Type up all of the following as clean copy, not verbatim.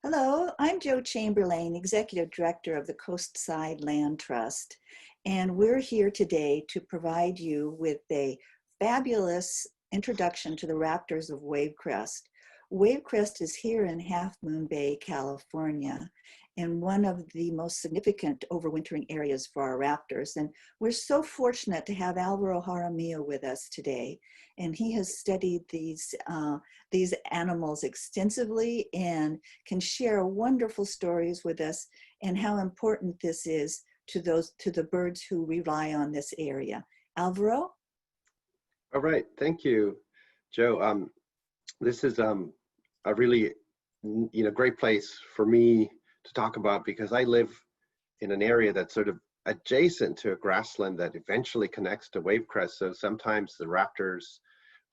Hello, I'm Jo Chamberlain, Executive Director of the Coastside Land Trust, and we're here today to provide you with a fabulous introduction to the Raptors of Wavecrest. Wavecrest is here in Half Moon Bay, California, and one of the most significant overwintering areas for our raptors. And we're so fortunate to have Alvaro Jaramillo with us today. And he has studied these animals extensively and can share wonderful stories with us and how important this is to the birds who rely on this area. Alvaro? All right, thank you, Jo. This is a really great place for me to talk about because I live in an area that's sort of adjacent to a grassland that eventually connects to Wavecrest. So sometimes the raptors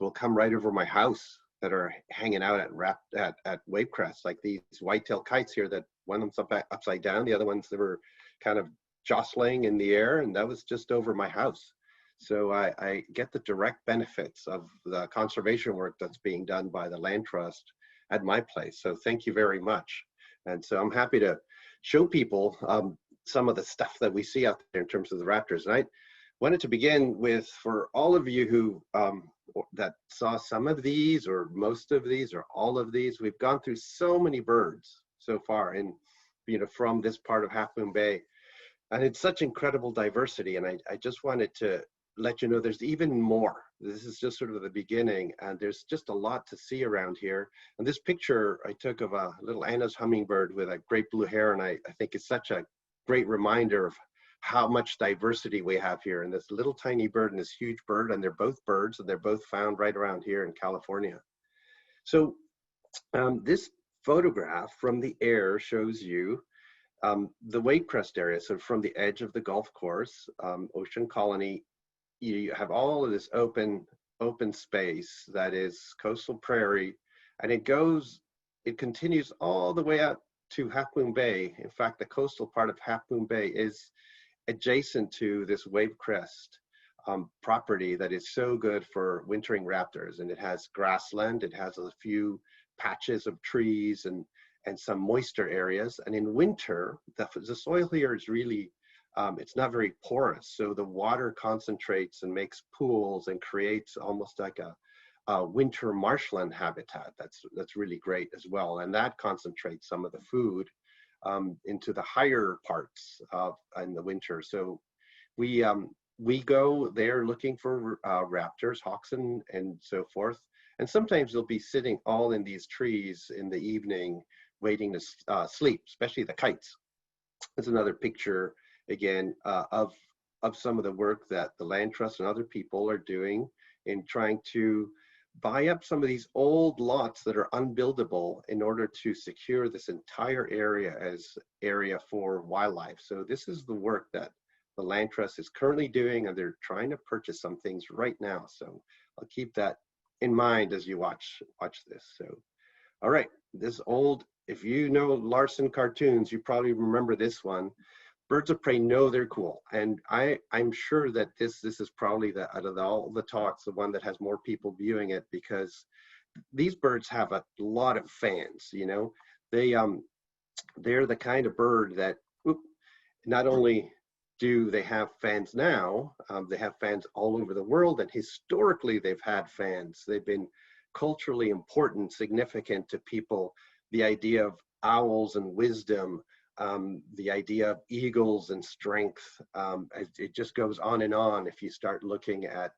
will come right over my house that are hanging out at Wavecrest, like these white-tailed kites here that one of them's upside down, the other ones that were kind of jostling in the air, and that was just over my house. So I get the direct benefits of the conservation work that's being done by the Land Trust at my place. So thank you very much. And so I'm happy to show people some of the stuff that we see out there in terms of the raptors. And I wanted to begin with, for all of you who that saw some of these or most of these or all of these, we've gone through so many birds so far in, from this part of Half Moon Bay. And it's such incredible diversity. And I just wanted to let you know there's even more. This is just sort of the beginning, and there's just a lot to see around here. And this picture I took of a little Anna's hummingbird with a great blue hair, and I think it's such a great reminder of how much diversity we have here. And this little tiny bird and this huge bird, and they're both birds, and they're both found right around here in California. So this photograph from the air shows you the Wavecrest area. So from the edge of the golf course, Ocean Colony, you have all of this open space that is coastal prairie, and it continues all the way out to Half Moon Bay. In fact, the coastal part of Half Moon Bay is adjacent to this Wavecrest property that is so good for wintering raptors. And it has grassland, it has a few patches of trees and some moister areas. And in winter, the soil here is really it's not very porous, so the water concentrates and makes pools and creates almost like a winter marshland habitat. That's really great as well, and that concentrates some of the food into the higher parts in the winter. So we go there looking for raptors, hawks, and so forth. And sometimes they'll be sitting all in these trees in the evening, waiting to sleep, especially the kites. There's another picture again, of some of the work that the Land Trust and other people are doing in trying to buy up some of these old lots that are unbuildable in order to secure this entire area as area for wildlife. So this is the work that the Land Trust is currently doing, and they're trying to purchase some things right now. So I'll keep that in mind as you watch this. So, all right, this old, if you know Larson cartoons, you probably remember this one. Birds of prey know they're cool, and I'm sure that this is probably out of all the talks, the one that has more people viewing it, because these birds have a lot of fans. They're the kind of bird that not only do they have fans now, they have fans all over the world, and historically they've had fans. They've been culturally important, significant to people. The idea of owls and wisdom, the idea of eagles and strength, it just goes on and on if you start looking at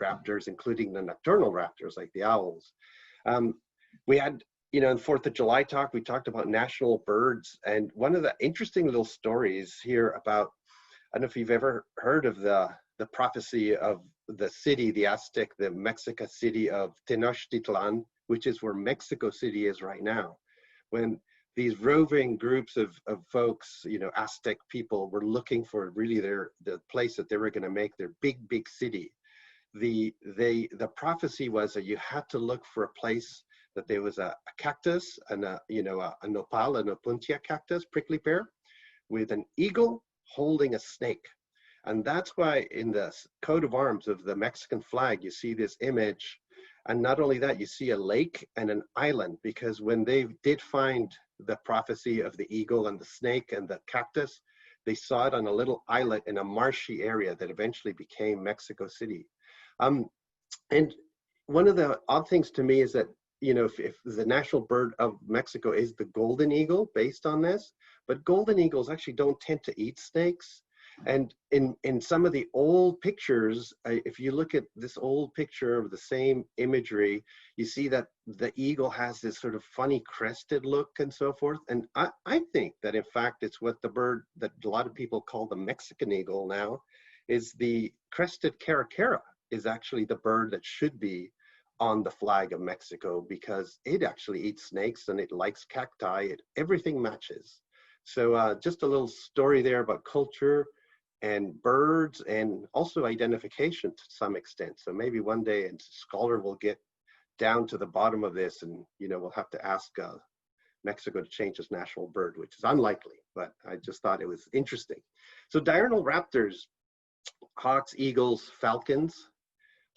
raptors, including the nocturnal raptors like the owls. We had, in the 4th of July talk, we talked about national birds, and one of the interesting little stories here about, I don't know if you've ever heard of the prophecy of the city, the Aztec, the Mexica city of Tenochtitlan, which is where Mexico City is right now. When these roving groups of folks, Aztec people, were looking for really the place that they were going to make their big city. The prophecy was that you had to look for a place that there was a cactus and a nopal, an opuntia cactus, prickly pear, with an eagle holding a snake. And that's why in the coat of arms of the Mexican flag, you see this image. And not only that, you see a lake and an island, because when they did find the prophecy of the eagle and the snake and the cactus. They saw it on a little islet in a marshy area that eventually became Mexico City. And one of the odd things to me is that, you know, if the national bird of Mexico is the golden eagle based on this, but golden eagles actually don't tend to eat snakes. And in some of the old pictures, if you look at this old picture of the same imagery, you see that the eagle has this sort of funny crested look and so forth. And I think that in fact, it's what the bird that a lot of people call the Mexican eagle now, is the crested caracara is actually the bird that should be on the flag of Mexico, because it actually eats snakes and it likes cacti. Everything matches. So just a little story there about culture and birds, and also identification to some extent. So maybe one day a scholar will get down to the bottom of this, and you know, we'll have to ask Mexico to change its national bird, which is unlikely, but I just thought it was interesting. So diurnal raptors, hawks, eagles, falcons.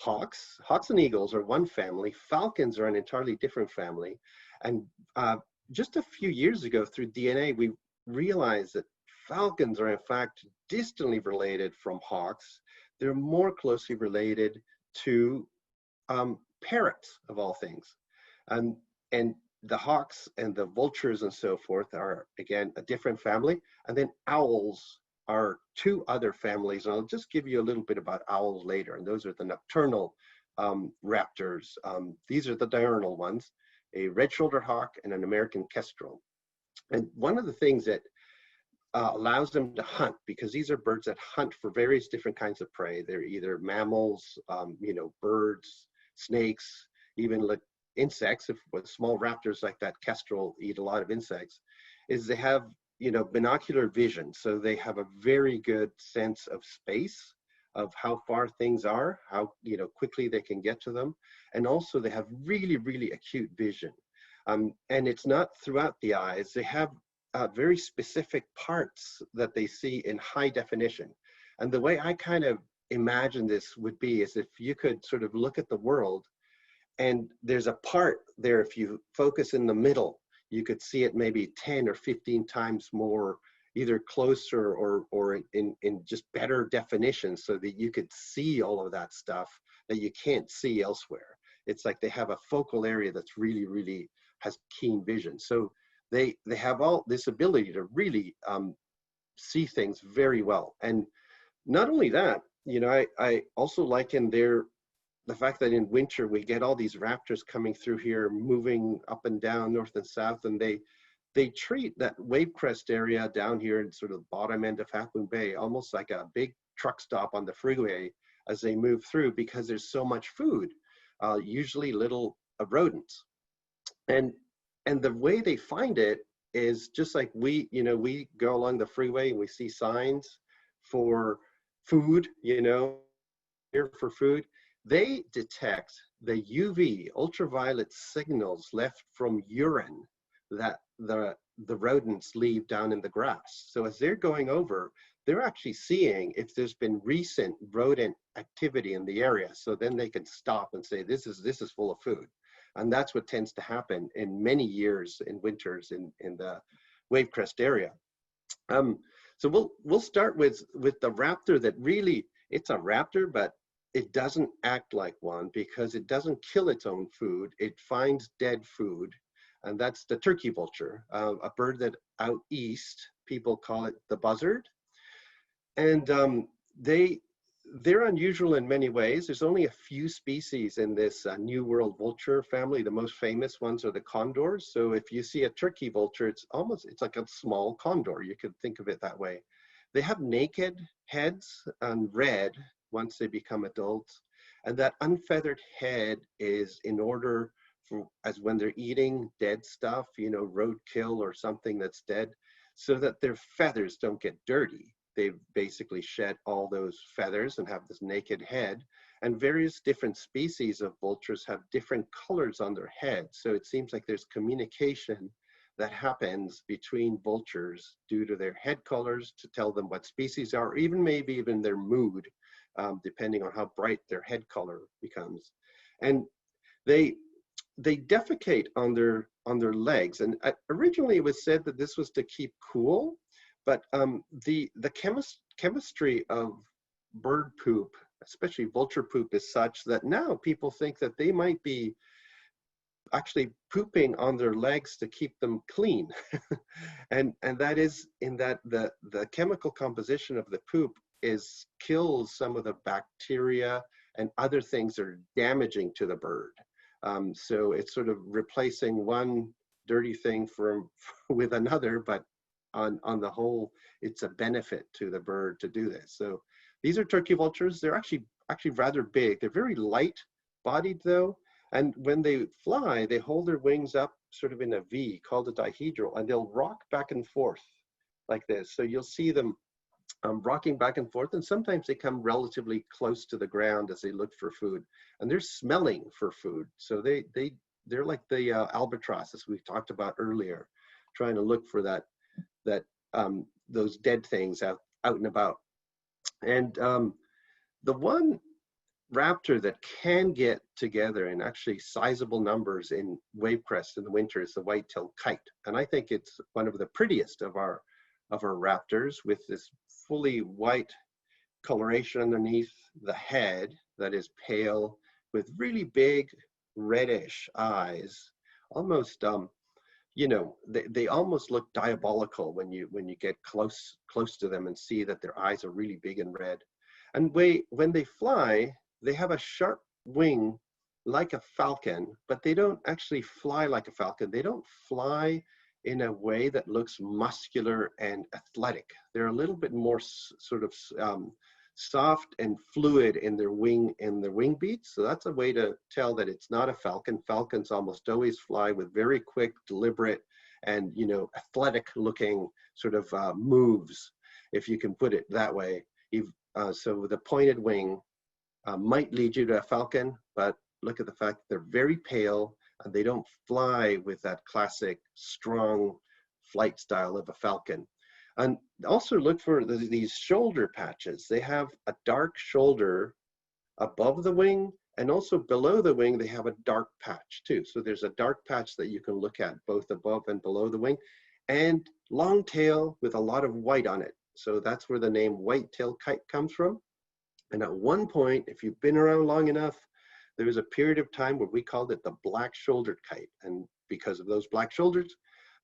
Hawks and eagles are one family. Falcons are an entirely different family. And just a few years ago through DNA, we realized that falcons are in fact distantly related from hawks. They're more closely related to parrots, of all things. And the hawks and the vultures and so forth are, again, a different family. And then owls are two other families. And I'll just give you a little bit about owls later. And those are the nocturnal raptors. These are the diurnal ones, a red-shouldered hawk and an American kestrel. And one of the things that allows them to hunt, because these are birds that hunt for various different kinds of prey. They're either mammals, you know, birds, snakes, even like insects. If with small raptors like that kestrel eat a lot of insects, is they have, you know, binocular vision. So they have a very good sense of space, of how far things are, how, you know, quickly they can get to them. And also they have really, really acute vision. And it's not throughout the eyes. They have very specific parts that they see in high definition. And the way I kind of imagine this would be is if you could sort of look at the world, and there's a part there, if you focus in the middle, you could see it maybe 10 or 15 times more, either closer or in just better definition, so that you could see all of that stuff that you can't see elsewhere. It's like they have a focal area that's really, really has keen vision. So they have all this ability to really see things very well. And not only that, you know, I also liken the fact that in winter we get all these raptors coming through here, moving up and down, north and south, and they treat that Wavecrest area down here in sort of the bottom end of Half Moon Bay almost like a big truck stop on the freeway as they move through, because there's so much food, usually little rodents. And the way they find it is just like we, you know, we go along the freeway and we see signs for food, you know, here for food. They detect the UV, ultraviolet signals left from urine that the rodents leave down in the grass. So as they're going over, they're actually seeing if there's been recent rodent activity in the area. So then they can stop and say, this is full of food. And that's what tends to happen in many years in winters in the Wavecrest area. So we'll start with the raptor that really, it's a raptor, but it doesn't act like one because it doesn't kill its own food. It finds dead food. And that's the turkey vulture, a bird that out east, people call it the buzzard. And they're unusual in many ways. There's only a few species in this New World vulture family. The most famous ones are the condors. So if you see a turkey vulture, it's like a small condor. You could think of it that way. They have naked heads and red once they become adults. And that unfeathered head is in order for, as when they're eating dead stuff, you know, roadkill or something that's dead, so that their feathers don't get dirty. They basically shed all those feathers and have this naked head. And various different species of vultures have different colors on their head. So it seems like there's communication that happens between vultures due to their head colors to tell them what species are, or even maybe even their mood, depending on how bright their head color becomes. And they defecate on their legs. And originally it was said that this was to keep cool, but the chemistry of bird poop, especially vulture poop, is such that now people think that they might be actually pooping on their legs to keep them clean. and that is in that the chemical composition of the poop kills some of the bacteria and other things that are damaging to the bird. So it's sort of replacing one dirty thing with another, but on the whole, it's a benefit to the bird to do this. So these are turkey vultures. They're actually rather big. They're very light bodied though. And when they fly, they hold their wings up sort of in a V called a dihedral, and they'll rock back and forth like this. So you'll see them rocking back and forth, and sometimes they come relatively close to the ground as they look for food, and they're smelling for food. So they're like the albatross, as we talked about earlier, trying to look for those dead things out and about. And the one raptor that can get together in actually sizable numbers in Wavecrest in the winter is the white-tailed kite, and I think it's one of the prettiest of our raptors, with this fully white coloration underneath the head that is pale, with really big reddish eyes, almost you know, they almost look diabolical when you get close to them and see that their eyes are really big and red. And when they fly, they have a sharp wing like a falcon, but they don't actually fly like a falcon. They don't fly in a way that looks muscular and athletic. They're a little bit more sort of soft and fluid in their wing beats. So that's a way to tell that it's not a falcon. Falcons almost always fly with very quick, deliberate, and athletic looking sort of moves, if you can put it that way. So the pointed wing might lead you to a falcon, but look at the fact that they're very pale and they don't fly with that classic strong flight style of a falcon. And also look for these shoulder patches. They have a dark shoulder above the wing, and also below the wing they have a dark patch too. So there's a dark patch that you can look at both above and below the wing, and long tail with a lot of white on it. So that's where the name white-tailed kite comes from. And at one point, if you've been around long enough, there was a period of time where we called it the black-shouldered kite, and because of those black shoulders,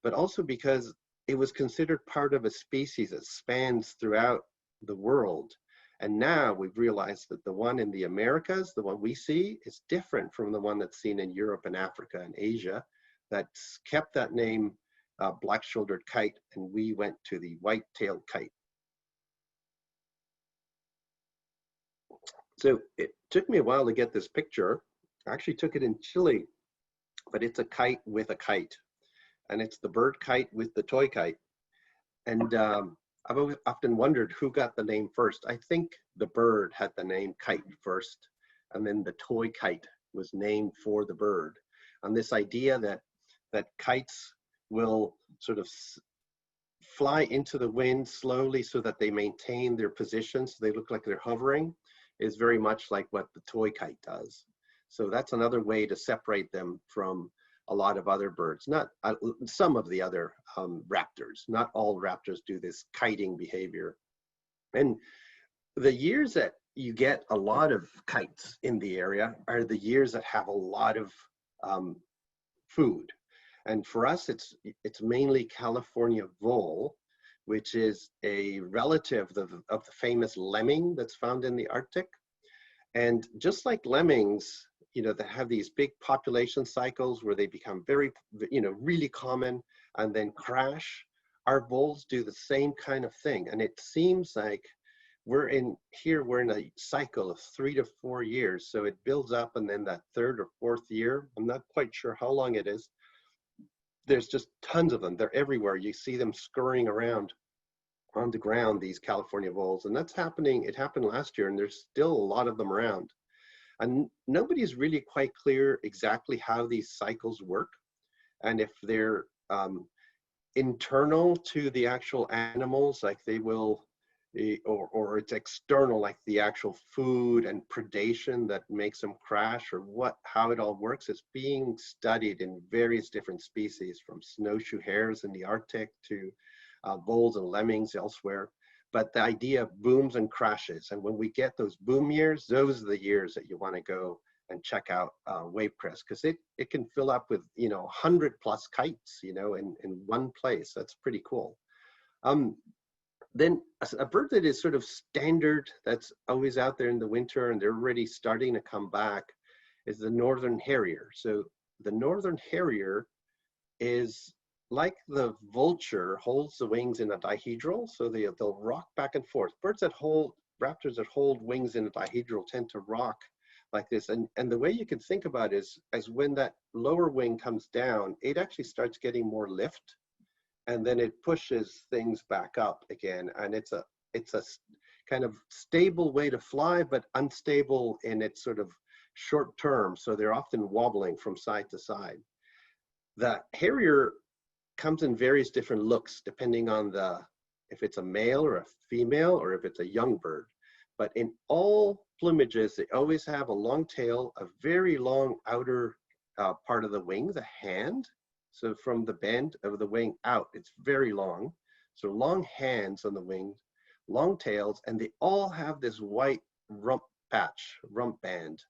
but also because it was considered part of a species that spans throughout the world. And now we've realized that the one in the Americas, the one we see, is different from the one that's seen in Europe and Africa and Asia. That's kept that name, black-shouldered kite, and we went to the white-tailed kite. So it took me a while to get this picture. I actually took it in Chile, but it's a kite with a kite. And it's the bird kite with the toy kite. And I've always often wondered who got the name first. I think the bird had the name kite first, and then the toy kite was named for the bird. And this idea that kites will sort of fly into the wind slowly so that they maintain their position, so they look like they're hovering, is very much like what the toy kite does. So that's another way to separate them from a lot of other birds, not some of the other raptors. Not all raptors do this kiting behavior. And the years that you get a lot of kites in the area are the years that have a lot of food. And for us, it's mainly California vole, which is a relative of the famous lemming that's found in the Arctic. And just like lemmings, that have these big population cycles where they become very, really common and then crash, our voles do the same kind of thing. And it seems like we're in a cycle of 3 to 4 years. So it builds up, and then that 3rd or 4th year, I'm not quite sure how long it is, there's just tons of them. They're everywhere. You see them scurrying around on the ground, these California voles. And that's happening. It happened last year, and there's still a lot of them around. And nobody's really quite clear exactly how these cycles work, and if they're internal to the actual animals, like they will or it's external, like the actual food and predation that makes them crash, or how it all works is being studied in various different species, from snowshoe hares in the Arctic to voles and lemmings elsewhere. But the idea of booms and crashes, and when we get those boom years, those are the years that you want to go and check out Wavecrest, because it can fill up with 100+ kites in one place. That's pretty cool. Then a bird that is sort of standard, that's always out there in the winter and they're already starting to come back, is the northern harrier. So the northern harrier is like the vulture, holds the wings in a dihedral, so they'll rock back and forth. Raptors that hold wings in a dihedral tend to rock like this. And the way you can think about it is, as when that lower wing comes down, it actually starts getting more lift, and then it pushes things back up again. And it's a kind of stable way to fly, but unstable in its sort of short term. So they're often wobbling from side to side. The harrier comes in various different looks, depending on if it's a male or a female, or if it's a young bird. But in all plumages, they always have a long tail, a very long outer part of the wing, the hand. So from the bend of the wing out, it's very long. So long hands on the wings, long tails, and they all have this white rump band.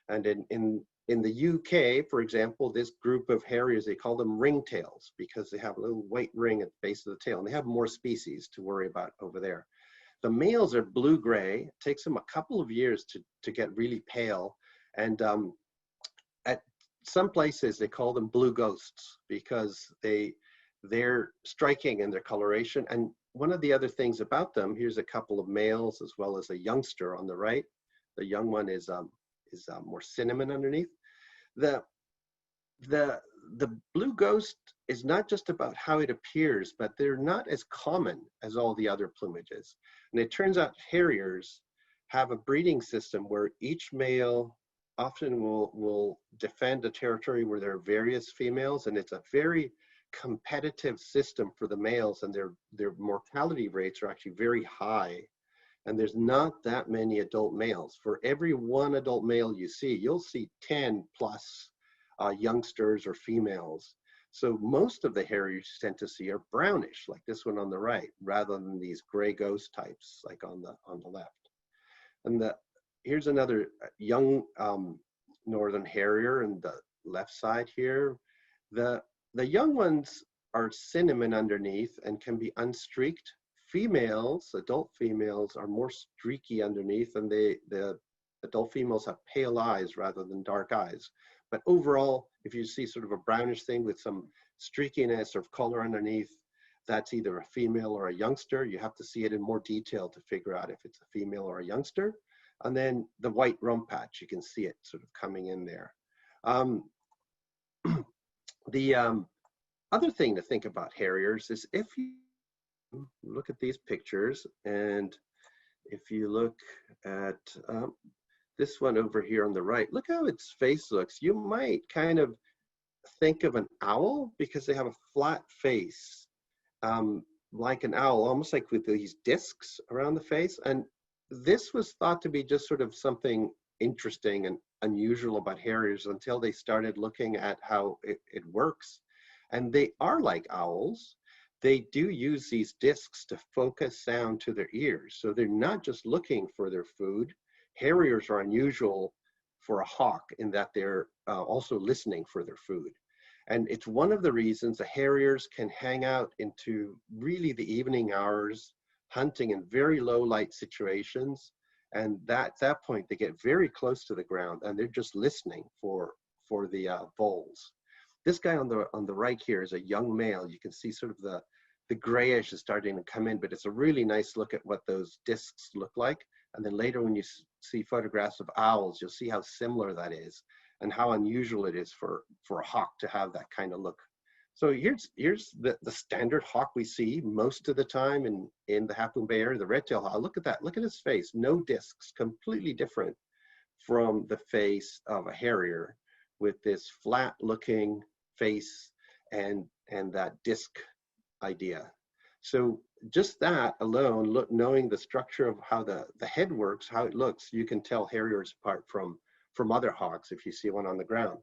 And in the UK, for example, this group of harriers, they call them ringtails, because they have a little white ring at the base of the tail, and they have more species to worry about over there. The males are blue-gray. It takes them a couple of years to get really pale. And at some places, they call them blue ghosts, because they're striking in their coloration. And one of the other things about them, here's a couple of males as well as a youngster on the right. The young one is more cinnamon underneath. The blue ghost is not just about how it appears, but they're not as common as all the other plumages. And it turns out harriers have a breeding system where each male often will defend a territory where there are various females, and it's a very competitive system for the males, and their mortality rates are actually very high. And there's not that many adult males. For every one adult male you see, you'll see 10+ youngsters or females. So most of the harriers you tend to see are brownish, like this one on the right, rather than these gray ghost types like on the left. And here's another young northern harrier on the left side here. The young ones are cinnamon underneath and can be unstreaked. Adult females, are more streaky underneath, and the adult females have pale eyes rather than dark eyes. But overall, if you see sort of a brownish thing with some streakiness or color underneath, that's either a female or a youngster. You have to see it in more detail to figure out if it's a female or a youngster. And then the white rump patch, you can see it sort of coming in there. The other thing to think about harriers is, if you look at these pictures, and if you look at this one over here on the right, look how its face looks. You might kind of think of an owl, because they have a flat face, like an owl, almost like with these discs around the face. And this was thought to be just sort of something interesting and unusual about harriers until they started looking at how it works. And they are like owls. They do use these discs to focus sound to their ears. So they're not just looking for their food. Harriers are unusual for a hawk in that they're also listening for their food. And it's one of the reasons the harriers can hang out into really the evening hours, hunting in very low light situations. And at that point, they get very close to the ground, and they're just listening for the voles. This guy on the right here is a young male. You can see sort of the grayish is starting to come in, but it's a really nice look at what those discs look like. And then later, when you see photographs of owls, you'll see how similar that is and how unusual it is for a hawk to have that kind of look. So here's the standard hawk we see most of the time in the Half Moon Bay area, the red-tailed hawk. Look at that. Look at his face. No discs, completely different from the face of a harrier, with this flat-looking face and that disc idea. So just that alone, knowing the structure of how the head works, how it looks, you can tell Harriers apart from other hawks if you see one on the ground.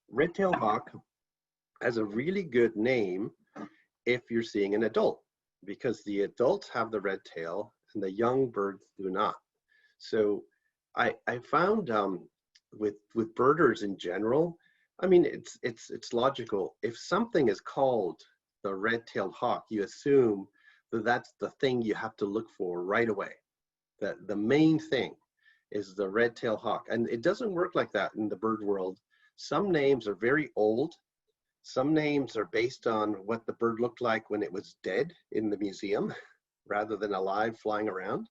Red-tailed hawk has a really good name if you're seeing an adult, because the adults have the red tail and the young birds do not. So I found with birders in general, I mean, it's logical. If something is called the red-tailed hawk, you assume that that's the thing you have to look for right away. That the main thing is the red-tailed hawk. And it doesn't work like that in the bird world. Some names are very old. Some names are based on what the bird looked like when it was dead in the museum, rather than alive flying around.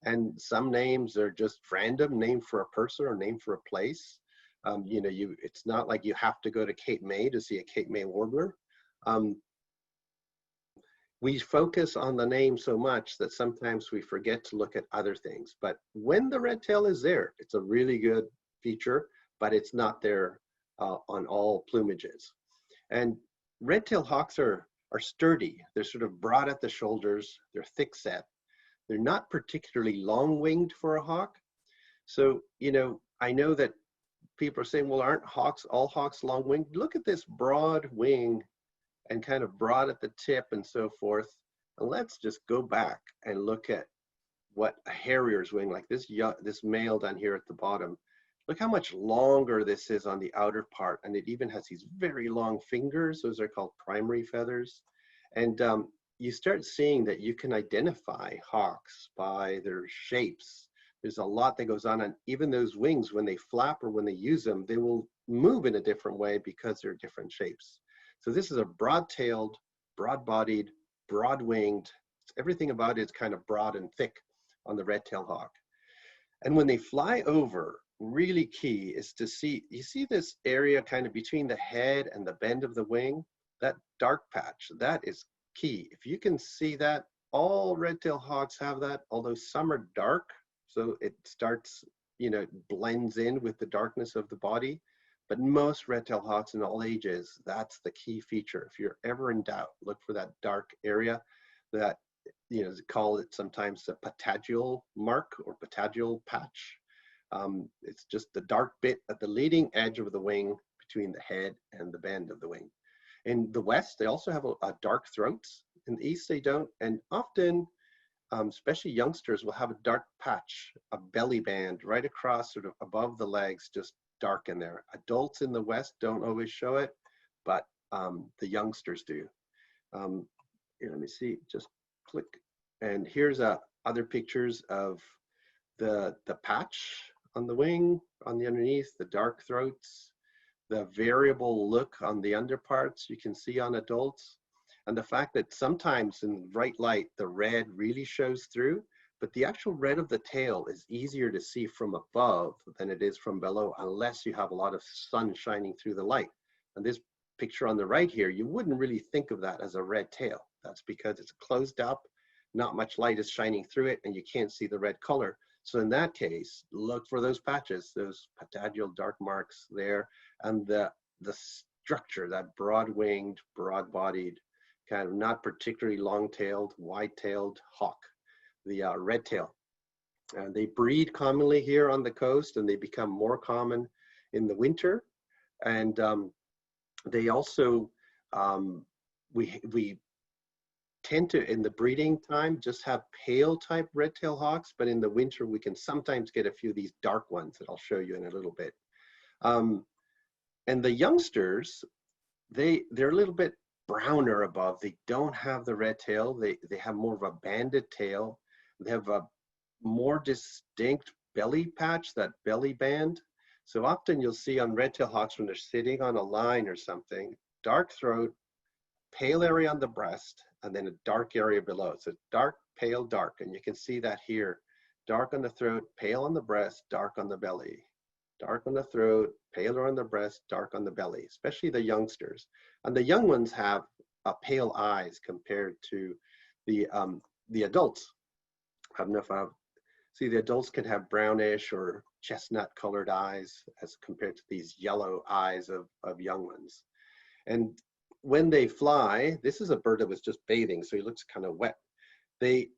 And some names are just random, named for a person or named for a place. You know, it's not like you have to go to Cape May to see a Cape May warbler. We focus on the name so much that sometimes we forget to look at other things. But when the red tail is there, it's a really good feature, but it's not there on all plumages. And red-tailed hawks are sturdy. They're sort of broad at the shoulders. They're thick set. They're not particularly long-winged for a hawk. So, you know, I know that people are saying, well, aren't all hawks long-winged? Look at this broad wing and kind of broad at the tip and so forth. And let's just go back and look at what a harrier's wing, like this male down here at the bottom. Look how much longer this is on the outer part, and it even has these very long fingers. Those are called primary feathers. And you start seeing that you can identify hawks by their shapes. There's a lot that goes on, and even those wings, when they flap or when they use them, they will move in a different way because they're different shapes. So this is a broad-tailed, broad-bodied, broad-winged. Everything about it is kind of broad and thick on the red-tailed hawk. And when they fly over, really key is to see, you see this area kind of between the head and the bend of the wing, that dark patch, that is key. If you can see that, all red-tailed hawks have that, although some are dark, so it starts, you know, it blends in with the darkness of the body. But most red-tailed hawks in all ages, that's the key feature. If you're ever in doubt, look for that dark area, that, you know, call it sometimes the patagial mark or patagial patch. It's just the dark bit at the leading edge of the wing between the head and the bend of the wing. In the West, they also have a dark throats. In the East, they don't. And often, especially youngsters, will have a dark patch, a belly band right across, sort of above the legs, just dark in there. Adults in the West don't always show it, but the youngsters do. Here, let me see, just click. And here's other pictures of the patch on the wing, on the underneath, the dark throats, the variable look on the underparts you can see on adults, and the fact that sometimes in bright light, the red really shows through, but the actual red of the tail is easier to see from above than it is from below, unless you have a lot of sun shining through the light. And this picture on the right here, you wouldn't really think of that as a red tail. That's because it's closed up, not much light is shining through it, and you can't see the red color. So in that case, look for those patches, those patagial dark marks there, and the structure, that broad-winged, broad-bodied, kind of not particularly long-tailed, wide-tailed hawk, the red tail. And they breed commonly here on the coast, and they become more common in the winter. And they also, we tend to, in the breeding time, just have pale type red-tailed hawks, but in the winter we can sometimes get a few of these dark ones that I'll show you in a little bit. And the youngsters, they're a little bit browner above. They don't have the red tail. They have more of a banded tail. They have a more distinct belly patch, that belly band. So often you'll see on red-tailed hawks when they're sitting on a line or something, dark throat, pale area on the breast, and then a dark area below. So dark, pale, dark, and you can see that here. Dark on the throat, pale on the breast, dark on the belly. Dark on the throat, paler on the breast, dark on the belly, especially the youngsters. And the young ones have pale eyes compared to the adults. I don't know if see, the adults can have brownish or chestnut colored eyes as compared to these yellow eyes of young ones. And when they fly, this is a bird that was just bathing, so he looks kind of wet. The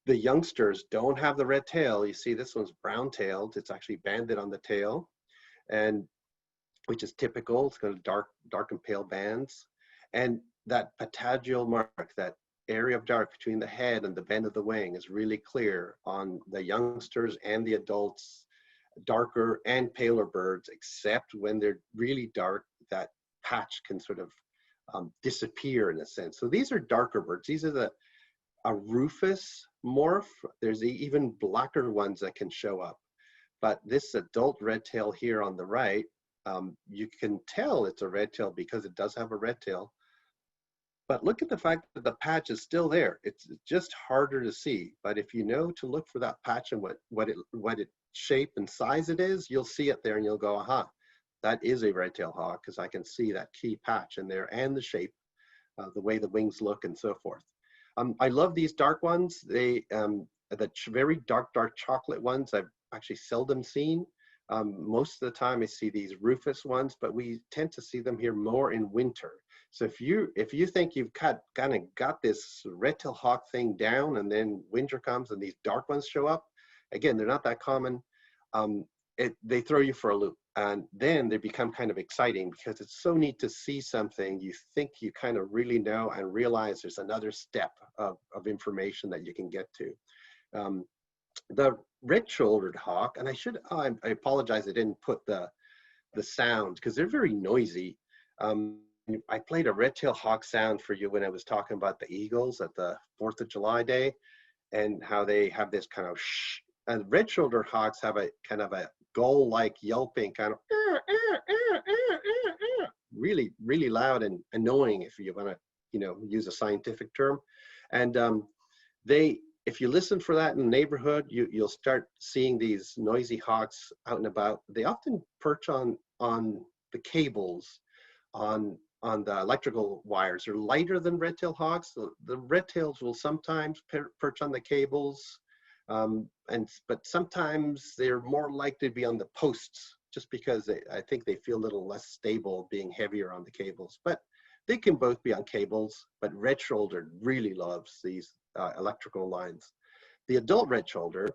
youngsters don't have the red tail. You see, this one's brown-tailed. It's actually banded on the tail, and which is typical. It's got dark and pale bands. And that patagial mark, that area of dark between the head and the bend of the wing, is really clear on the youngsters and the adults, darker and paler birds, except when they're really dark, that patch can sort of disappear in a sense. So these are darker birds. These are a rufous morph. There's even blacker ones that can show up. But this adult red tail here on the right, you can tell it's a red tail because it does have a red tail. But look at the fact that the patch is still there. It's just harder to see. But if you know to look for that patch and what its shape and size it is, you'll see it there and you'll go, aha, that is a red-tailed hawk, because I can see that key patch in there and the shape, the way the wings look and so forth. I love these dark ones. The very dark chocolate ones I've actually seldom seen. Most of the time I see these rufous ones, but we tend to see them here more in winter. So if you think you've kind of got this red-tailed hawk thing down, and then winter comes and these dark ones show up, again, they're not that common. They throw you for a loop, and then they become kind of exciting because it's so neat to see something you think you kind of really know and realize there's another step of information that you can get to. The red-shouldered hawk, and I apologize, I didn't put the sound because they're very noisy. I played a red-tailed hawk sound for you when I was talking about the eagles at the 4th of July day, and how they have this kind of shh. And red-shouldered hawks have a kind of a gull-like yelping, kind of really, really loud and annoying, if you want to, use a scientific term. And if you listen for that in the neighborhood, you'll start seeing these noisy hawks out and about. They often perch on the cables, on the electrical wires. They're lighter than red-tailed hawks. The red-tails will sometimes perch on the cables, but sometimes they're more likely to be on the posts, just because I think they feel a little less stable being heavier on the cables. But they can both be on cables, but red-shouldered really loves these electrical lines. The adult red-shoulder,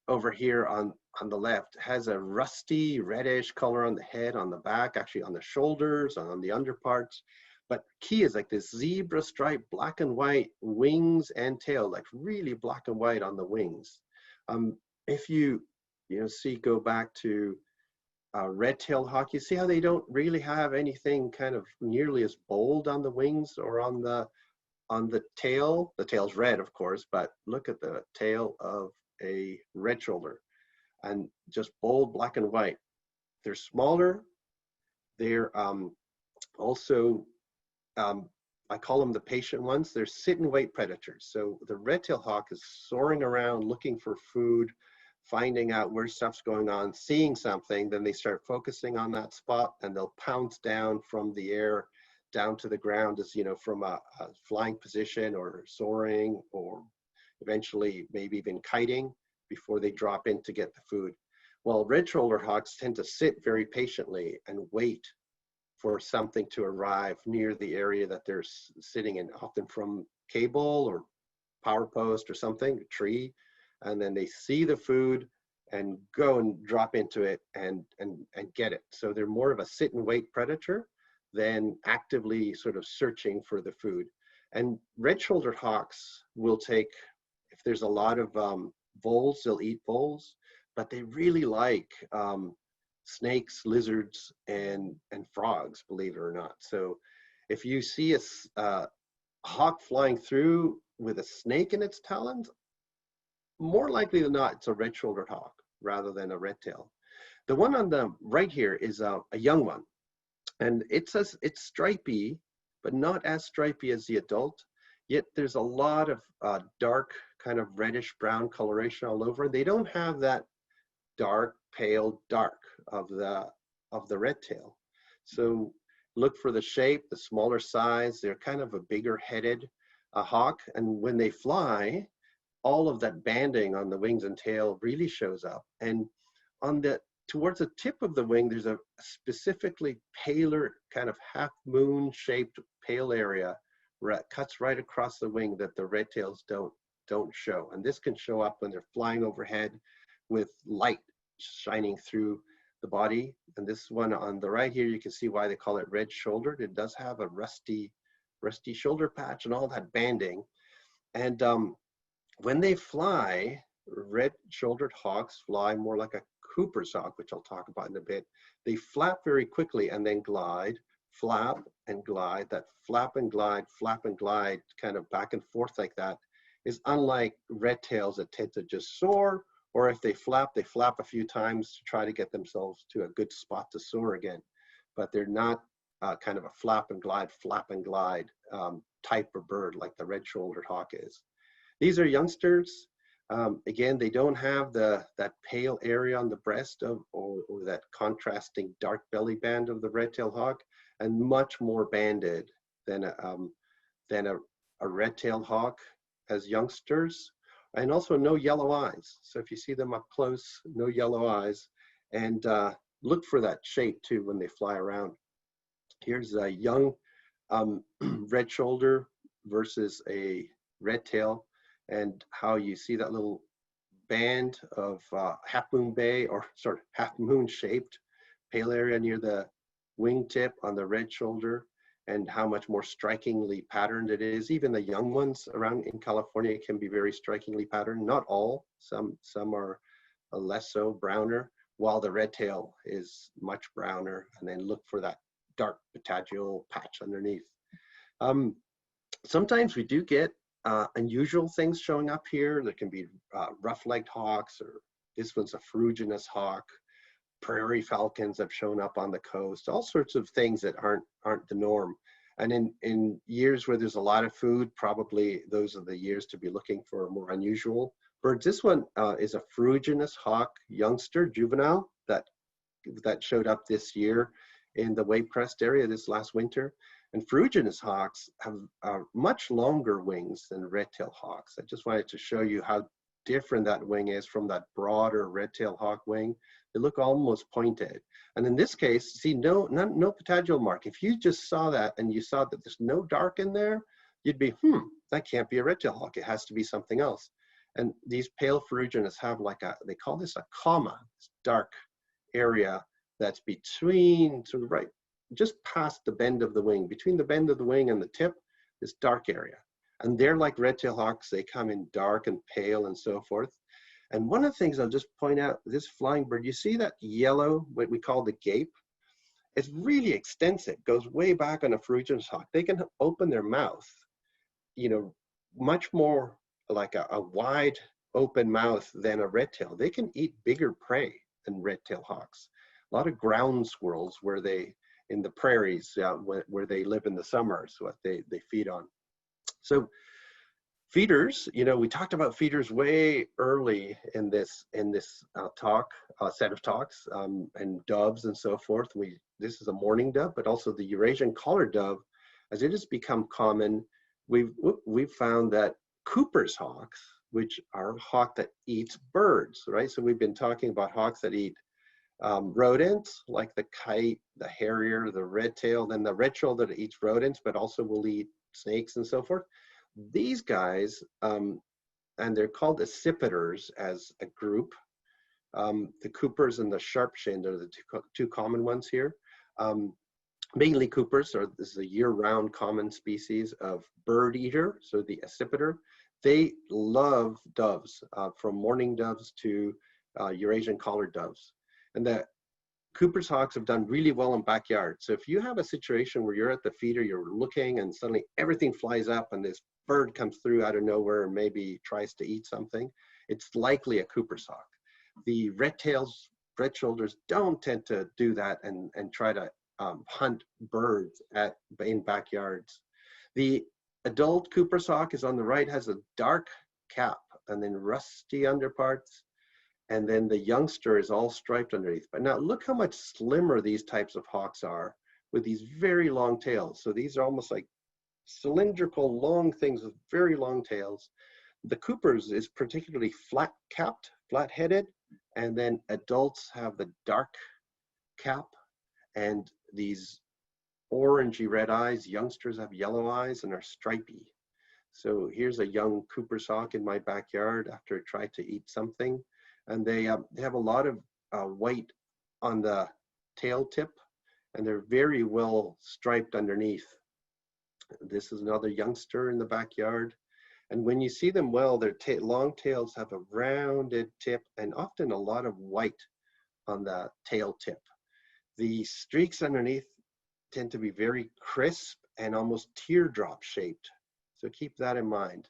over here on the left, has a rusty reddish color on the head, on the back, actually on the shoulders, on the underparts. But key is like this zebra stripe, black and white wings and tail, like really black and white on the wings. If you go back to red-tailed hawk, you see how they don't really have anything kind of nearly as bold on the wings or on the tail. The tail's red, of course, but look at the tail of a red shoulder, and just bold black and white. They're smaller. They're also, I call them the patient ones. They're sit and wait predators. So the red-tailed hawk is soaring around looking for food, finding out where stuff's going on, seeing something, then they start focusing on that spot, and they'll pounce down from the air down to the ground, as from a flying position or soaring, or eventually maybe even kiting before they drop in to get the food. Well, red-shouldered hawks tend to sit very patiently and wait for something to arrive near the area that they're sitting in, often from cable or power post or something, a tree, and then they see the food and go and drop into it and get it. So they're more of a sit and wait predator than actively sort of searching for the food. And red-shouldered hawks will take, if there's a lot of voles, they'll eat voles, but they really like snakes, lizards, and frogs, believe it or not. So if you see a hawk flying through with a snake in its talons, more likely than not, it's a red-shouldered hawk rather than a red-tail. The one on the right here is a young one, and it's stripy, but not as stripy as the adult. Yet there's a lot of dark, kind of reddish brown coloration all over. They don't have that dark, pale dark of the red tail. So look for the shape, the smaller size. They're kind of a bigger headed hawk, and when they fly, all of that banding on the wings and tail really shows up. And on the towards the tip of the wing, there's a specifically paler, kind of half moon shaped pale area where it cuts right across the wing that the red tails don't show. And this can show up when they're flying overhead with light shining through the body. And this one on the right here, you can see why they call it red-shouldered. It does have a rusty shoulder patch and all that banding. And when they fly, red-shouldered hawks fly more like a Cooper's hawk, which I'll talk about in a bit. They flap very quickly and then glide, flap and glide. That flap and glide, kind of back and forth like that is unlike red tails that tend to just soar, or if they flap a few times to try to get themselves to a good spot to soar again. But they're not kind of a flap and glide type of bird like the red-shouldered hawk is. These are youngsters. Again, they don't have that pale area on the breast or that contrasting dark belly band of the red-tailed hawk, and much more banded than a red-tailed hawk as youngsters, and also no yellow eyes. So if you see them up close, no yellow eyes, and look for that shape too when they fly around. Here's a young red shoulder versus a red tail, and how you see that little band of half moon bay, or sort of half moon shaped pale area near the wingtip on the red shoulder, and how much more strikingly patterned it is. Even the young ones around in California can be very strikingly patterned. Not all, some are less so, browner, while the red tail is much browner. And then look for that dark patagial patch underneath. Sometimes we do get unusual things showing up here. There can be rough-legged hawks, or this one's a Ferruginous hawk. Prairie falcons have shown up on the coast. All sorts of things that aren't the norm. And in years where there's a lot of food, probably those are the years to be looking for more unusual birds. This one is a Ferruginous hawk youngster, juvenile, that showed up this year in the Wavecrest area this last winter. And Ferruginous hawks have much longer wings than red-tailed hawks. I just wanted to show you how different that wing is from that broader red-tailed hawk wing. They look almost pointed. And in this case, see, no patagial mark. If you just saw that and you saw that there's no dark in there, you'd be, that can't be a red-tailed hawk. It has to be something else. And these pale Ferruginous have like they call this a comma, this dark area that's between, sort of right, just past the bend of the wing, between the bend of the wing and the tip, this dark area. And they're like red-tailed hawks. They come in dark and pale and so forth. And one of the things I'll just point out, this flying bird, you see that yellow, what we call the gape? It's really extensive, goes way back on a Ferruginous hawk. They can open their mouth, much more like a wide open mouth than a red tail. They can eat bigger prey than red-tailed hawks. A lot of ground squirrels in the prairies where they live in the summer is what they feed on. So feeders, we talked about feeders way early in this set of talks, and doves and so forth. This is a mourning dove, but also the Eurasian collared dove, as it has become common. We've found that Cooper's hawks, which are a hawk that eats birds, right? So we've been talking about hawks that eat rodents like the Kite, the Harrier, the red tail, then the red shoulder that eats rodents, but also will eat snakes and so forth. These guys, and they're called accipiters as a group. The Coopers and the Sharp-shinned are the two common ones here. Mainly Coopers, this is a year-round common species of bird eater, so the accipiter. They love doves, from mourning doves to Eurasian collared doves. And the Cooper's hawks have done really well in backyards. So if you have a situation where you're at the feeder, you're looking, and suddenly everything flies up and this bird comes through out of nowhere and maybe tries to eat something, it's likely a Cooper's hawk. The red tails, red shoulders don't tend to do that and try to hunt birds in backyards. The adult Cooper's hawk is on the right, has a dark cap and then rusty underparts. And then the youngster is all striped underneath. But now look how much slimmer these types of hawks are with these very long tails. So these are almost like cylindrical long things with very long tails. The Cooper's is particularly flat-capped, flat-headed, And then adults have the dark cap and these orangey red eyes. Youngsters have yellow eyes and are stripy. So here's a young Cooper's hawk in my backyard after it tried to eat something. And they have a lot of white on the tail tip, and they're very well striped underneath. This is another youngster in the backyard. And when you see them well, their long tails have a rounded tip and often a lot of white on the tail tip. The streaks underneath tend to be very crisp and almost teardrop shaped. So keep that in mind.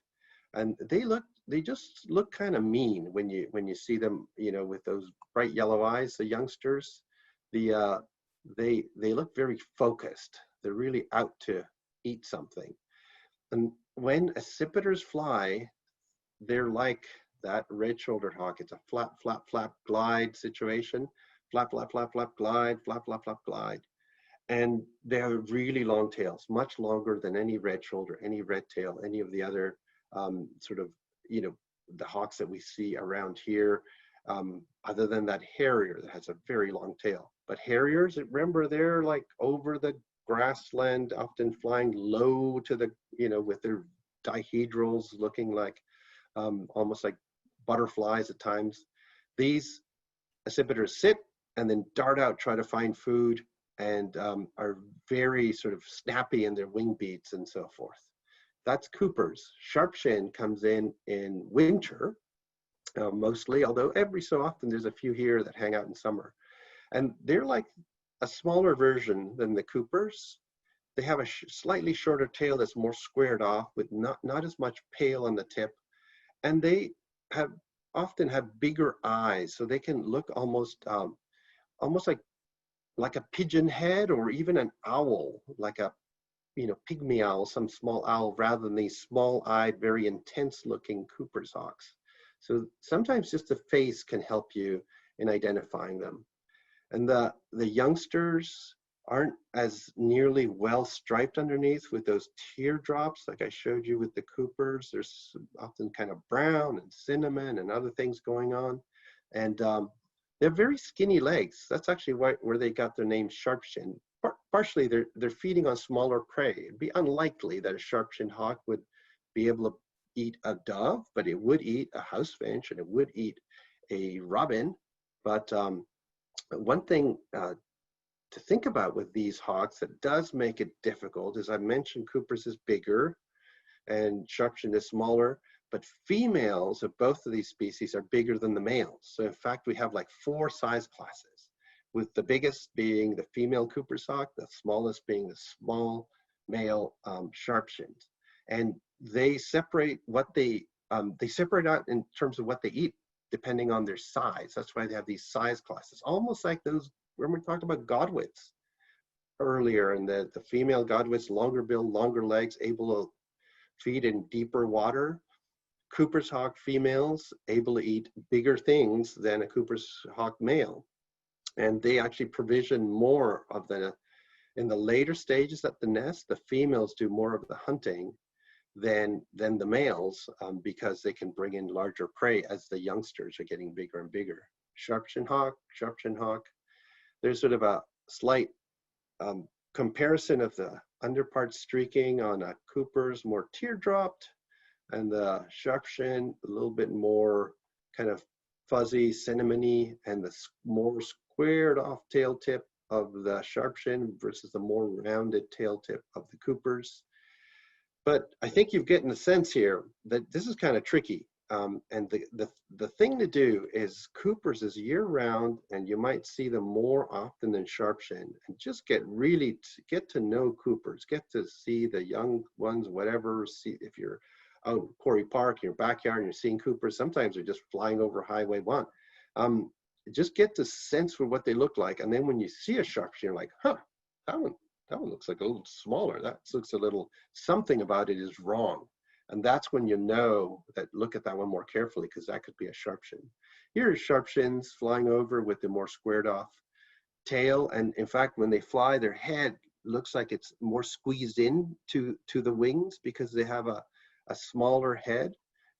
And they just look kind of mean when you see them, you know, with those bright yellow eyes, the youngsters. They look very focused. They're really out to eat something. And when accipiters fly, they're like that red-shouldered hawk. It's a flap, flap, flap, glide situation. Flap, flap, flap, flap, glide, flap, flap, flap, glide. And they have really long tails, much longer than any red shoulder, any red tail, any of the other sort of, you know, the hawks that we see around here, other than that Harrier that has a very long tail. But Harriers, remember, they're like over the grassland, often flying low to the, you know, with their dihedrals looking like almost like butterflies at times. These accipiters sit and then dart out, try to find food, and are very sort of snappy in their wing beats and so forth. That's Cooper's. Sharp-shinned comes in winter, mostly, although every so often there's a few here that hang out in summer. And they're like a smaller version than the Coopers. They have a slightly shorter tail that's more squared off with not as much pale on the tip. And they often have bigger eyes, so they can look almost like a pigeon head, or even an owl, like a, you know, pygmy owl, some small owl, rather than these small-eyed, very intense-looking Cooper's hawks. So sometimes just the face can help you in identifying them. And the youngsters aren't as nearly well striped underneath with those teardrops like I showed you with the Coopers. There's often kind of brown and cinnamon and other things going on. And they have very skinny legs. That's actually where they got their name Sharp-shinned. Partially, they're feeding on smaller prey. It'd be unlikely that a Sharp-shinned hawk would be able to eat a dove, but it would eat a house finch and it would eat a robin. But one thing to think about with these hawks that does make it difficult is, I mentioned Cooper's is bigger and Sharp-shinned is smaller, but females of both of these species are bigger than the males. So in fact, we have like 4 size classes, with the biggest being the female Cooper's hawk, the smallest being the small male Sharp-shinned. And they separate separate out in terms of what they eat depending on their size. That's why they have these size classes, almost like those, when we talked about godwits earlier, and the female godwits, longer bill, longer legs, able to feed in deeper water. Cooper's hawk females able to eat bigger things than a Cooper's hawk male. And they actually provision more of in the later stages at the nest, the females do more of the hunting than the males, because they can bring in larger prey as the youngsters are getting bigger and bigger. Sharp-shinned hawk. There's sort of a slight comparison of the underpart streaking on a Cooper's, more teardropped, and the Sharp-shinned a little bit more kind of fuzzy, cinnamony, and the more squared off tail tip of the Sharp-shinned versus the more rounded tail tip of the Coopers. But I think you've gotten the sense here that this is kind of tricky. And the thing to do is, Coopers is year round, and you might see them more often than Sharp-shinned, and just get to know Coopers, get to see the young ones, whatever. See if you're out in Quarry Park, in your backyard, and you're seeing Coopers. Sometimes they're just flying over Highway 1. Just get the sense for what they look like, and then when you see a Sharp-shinned, you're like, huh, that one looks like a little smaller. That looks a little, something about it is wrong. And that's when you know that, look at that one more carefully, because that could be a Sharp-shinned. Here are Sharp-shinds flying over with the more squared off tail. And in fact, when they fly, their head looks like it's more squeezed in to the wings, because they have a smaller head,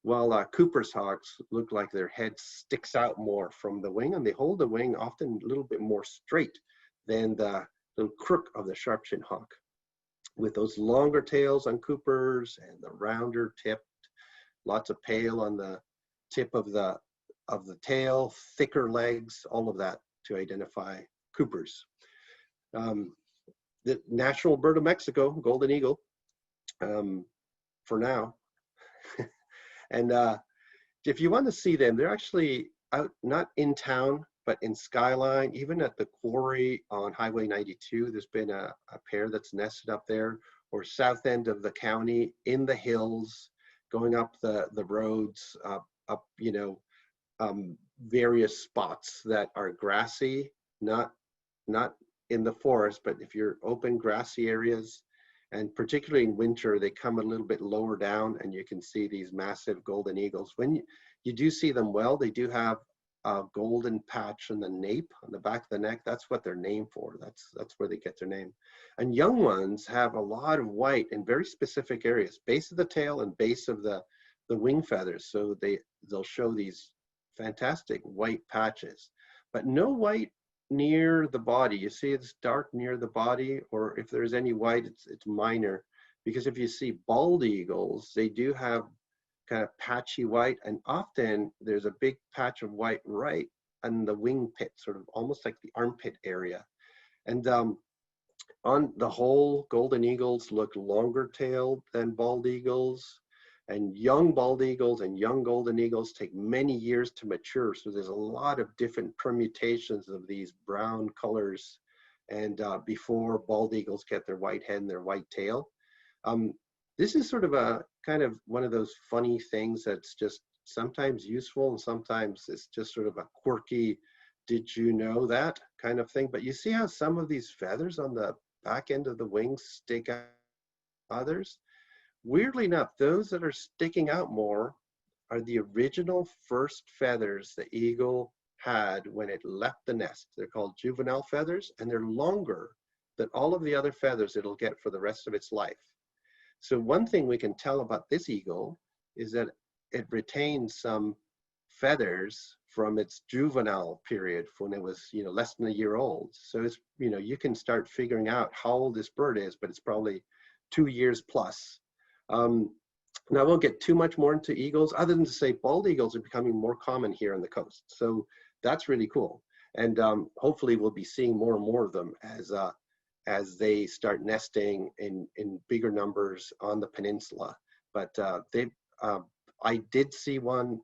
while Cooper's hawks look like their head sticks out more from the wing, and they hold the wing often a little bit more straight than the little crook of the sharp-shinned hawk. With those longer tails on Coopers and the rounder tipped, lots of pale on the tip of the tail, thicker legs, all of that to identify Coopers. The national bird of Mexico, golden eagle, for now. And if you want to see them, they're actually out, not in town, but in Skyline, even at the quarry on Highway 92. There's been a pair that's nested up there, or south end of the county in the hills, going up the roads, up various spots that are grassy, not in the forest, but if you're open grassy areas. And particularly in winter, they come a little bit lower down, and you can see these massive golden eagles. When you do see them well, they do have a golden patch on the nape, on the back of the neck. That's what they're named for. That's where they get their name. And young ones have a lot of white in very specific areas, base of the tail and base of the wing feathers. So they'll show these fantastic white patches, but no white near the body. You see it's dark near the body, or if there's any white, it's minor, because if you see bald eagles, they do have kind of patchy white, and often there's a big patch of white right on the wing pit, sort of almost like the armpit area. And on the whole, golden eagles look longer tailed than bald eagles, and young bald eagles and young golden eagles take many years to mature. So there's a lot of different permutations of these brown colors, and before bald eagles get their white head and their white tail. This is sort of a kind of one of those funny things that's just sometimes useful and sometimes it's just sort of a quirky, did you know that kind of thing. But you see how some of these feathers on the back end of the wings stick out others? Weirdly enough, those that are sticking out more are the original first feathers the eagle had when it left the nest. They're called juvenile feathers, and they're longer than all of the other feathers it'll get for the rest of its life. So one thing we can tell about this eagle is that it retains some feathers from its juvenile period when it was, less than a year old. So it's, you can start figuring out how old this bird is, but it's probably 2 years plus. Now I won't get too much more into eagles, other than to say bald eagles are becoming more common here on the coast. So that's really cool. And hopefully we'll be seeing more and more of them as they start nesting in bigger numbers on the peninsula. But I did see one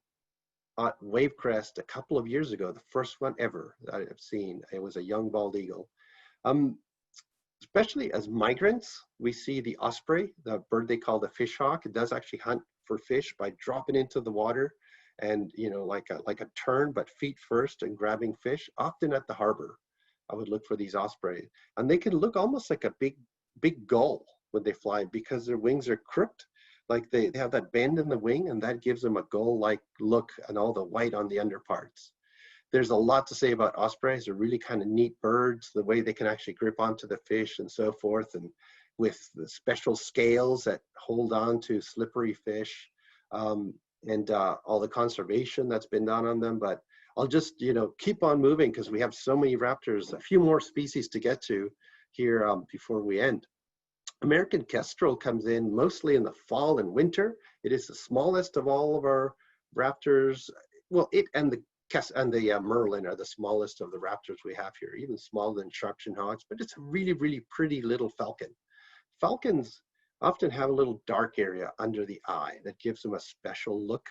at Wavecrest a couple of years ago, the first one ever that I've seen. It was a young bald eagle. Especially as migrants, we see the osprey, the bird they call the fish hawk. It does actually hunt for fish by dropping into the water and, like a tern, but feet first, and grabbing fish, often at the harbor. I would look for these osprey, and they can look almost like a big gull when they fly, because their wings are crooked. Like they have that bend in the wing, and that gives them a gull-like look and all the white on the underparts. There's a lot to say about ospreys. They're really kind of neat birds, the way they can actually grip onto the fish and so forth, and with the special scales that hold on to slippery fish, and all the conservation that's been done on them. But I'll just, keep on moving because we have so many raptors, a few more species to get to here before we end. American Kestrel comes in mostly in the fall and winter. It is the smallest of all of our raptors. Well, it and the Merlin are the smallest of the raptors we have here, even smaller than Sharp-shinned Hawks, but it's a really, really pretty little falcon. Falcons often have a little dark area under the eye that gives them a special look.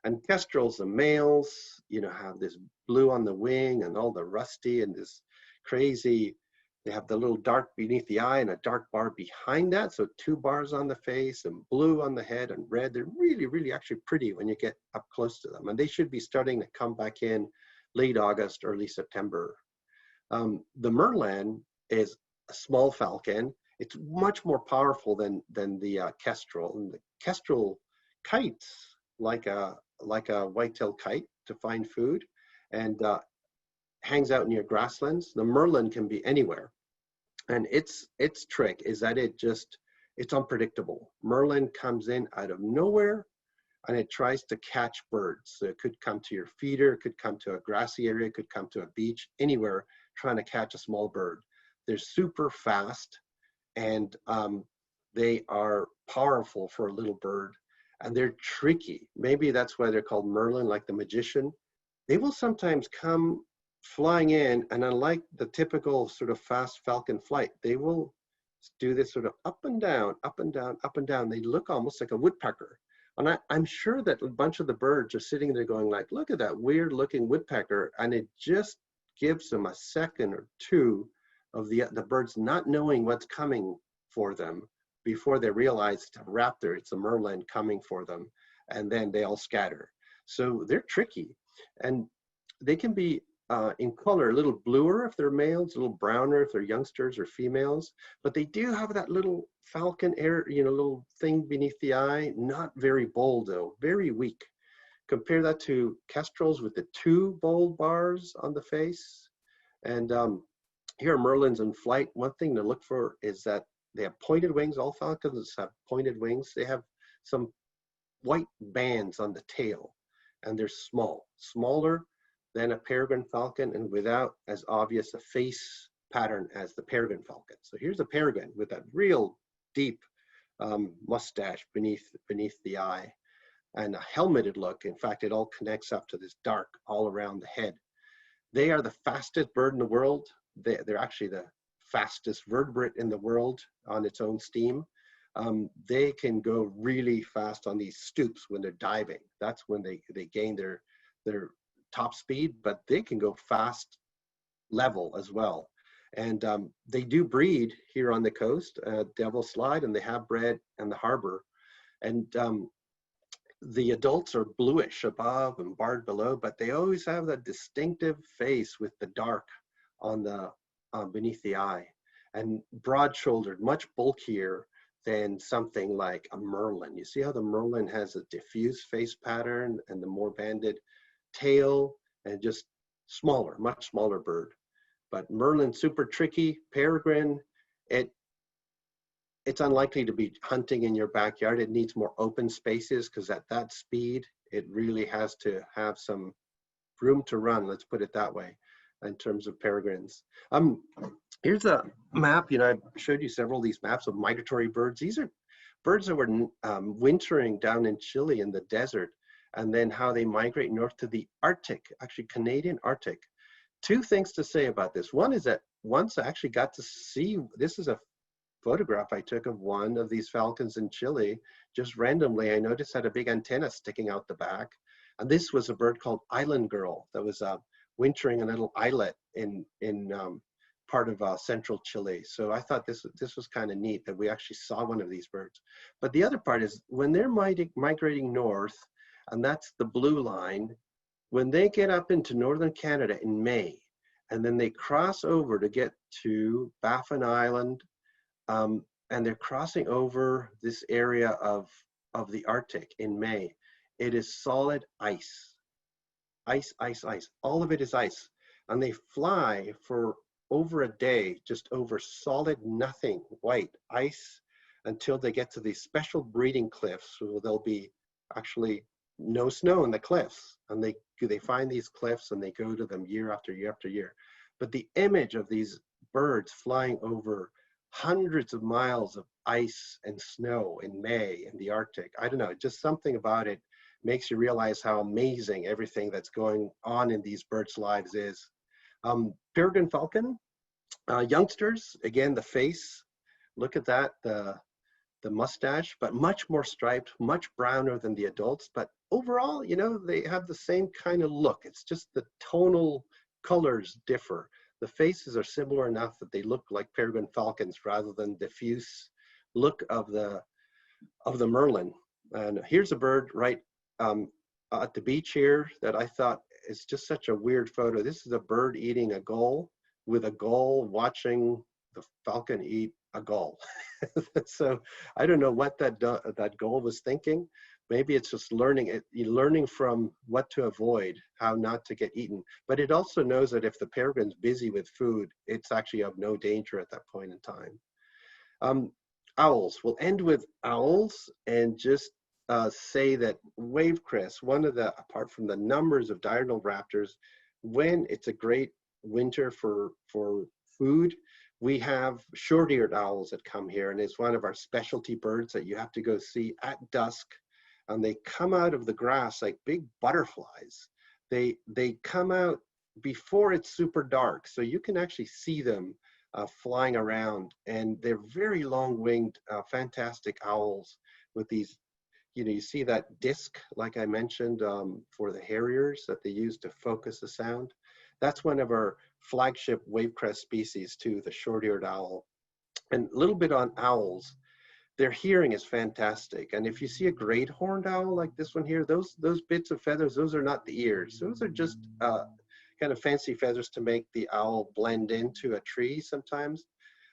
And Kestrels, the males, have this blue on the wing and all the rusty and this crazy, they have the little dark beneath the eye and a dark bar behind that. So 2 bars on the face and blue on the head and red. They're really, really actually pretty when you get up close to them. And they should be starting to come back in late August, early September. The Merlin is a small falcon. It's much more powerful than the Kestrel. And the Kestrel kites like a white-tailed kite to find food, and hangs out near grasslands. The Merlin can be anywhere, and its trick is that it's unpredictable. Merlin comes in out of nowhere and it tries to catch birds. So it could come to your feeder, it could come to a grassy area, it could come to a beach, anywhere, trying to catch a small bird. They're super fast, and they are powerful for a little bird, and they're tricky. Maybe that's why they're called Merlin, like the magician. They will sometimes come flying in, and unlike the typical sort of fast falcon flight, they will do this sort of up and down, up and down, up and down. They look almost like a woodpecker. And I'm sure that a bunch of the birds are sitting there going like, look at that weird looking woodpecker. And it just gives them a second or two of the birds not knowing what's coming for them before they realize it's a raptor, it's a Merlin coming for them. And then they all scatter. So they're tricky. And they can be in color a little bluer if they're males, a little browner if they're youngsters or females, but they do have that little falcon air, little thing beneath the eye. Not very bold though, very weak. Compare that to kestrels with the two bold bars on the face. And here are Merlins in flight. One thing to look for is that they have pointed wings. All falcons have pointed wings. They have some white bands on the tail, and they're smaller than a peregrine falcon, and without as obvious a face pattern as the peregrine falcon. So here's a peregrine with that real deep mustache beneath the eye, and a helmeted look. In fact, it all connects up to this dark all around the head. They are the fastest bird in the world. They're actually the fastest vertebrate in the world on its own steam. They can go really fast on these stoops when they're diving. That's when they gain their top speed, but they can go fast level as well. And they do breed here on the coast, Devil Slide, and they have bred in the harbor. And the adults are bluish above and barred below, but they always have that distinctive face with the dark on the beneath the eye, and broad-shouldered, much bulkier than something like a Merlin. You see how the Merlin has a diffuse face pattern and the more banded tail, and just smaller, much smaller bird. But Merlin, super tricky. Peregrine, it's unlikely to be hunting in your backyard. It needs more open spaces, because at that speed, it really has to have some room to run, let's put it that way, in terms of peregrines. Here's a map. I showed you several of these maps of migratory birds. These are birds that were wintering down in Chile in the desert, and then how they migrate north to the Arctic, actually Canadian Arctic. Two things to say about this. One is that once I actually got to see, this is a photograph I took of one of these falcons in Chile. Just randomly, I noticed had a big antenna sticking out the back. And this was a bird called Island Girl that was wintering in a little islet in part of central Chile. So I thought this was kind of neat that we actually saw one of these birds. But the other part is when they're migrating north, and that's the blue line, when they get up into northern Canada in May, and then they cross over to get to Baffin Island, and they're crossing over this area of the Arctic in May, it is solid ice. Ice, ice, ice. All of it is ice. And they fly for over a day, just over solid nothing, white ice, until they get to these special breeding cliffs where there'll be actually no snow in the cliffs. And they find these cliffs and they go to them year after year after year. But the image of these birds flying over hundreds of miles of ice and snow in May in the Arctic, I don't know, just something about it makes you realize how amazing everything that's going on in these birds' lives is. Peregrine Falcon, youngsters, again, the face, look at that, the mustache, but much more striped, much browner than the adults. But overall, they have the same kind of look. It's just the tonal colors differ. The faces are similar enough that they look like peregrine falcons rather than diffuse look of the Merlin. And here's a bird right at the beach here that I thought is just such a weird photo. This is a bird eating a gull, with a gull watching the falcon eat a gull. So I don't know what that gull was thinking. Maybe it's just learning from what to avoid, how not to get eaten. But it also knows that if the peregrine's busy with food, it's actually of no danger at that point in time. Owls. We'll end with owls, and just say that Wavecrest, one of the, apart from the numbers of diurnal raptors, when it's a great winter for food, we have short-eared owls that come here, and it's one of our specialty birds that you have to go see at dusk. And they come out of the grass like big butterflies. They come out before it's super dark, so you can actually see them flying around, and they're very long-winged, fantastic owls with these, you know, you see that disc, like I mentioned, for the Harriers that they use to focus the sound. That's one of our flagship Wavecrest species too, the short-eared owl. And a little bit on owls, their hearing is fantastic. And if you see a great horned owl like this one here, those bits of feathers, those are not the ears. Those are just kind of fancy feathers to make the owl blend into a tree sometimes.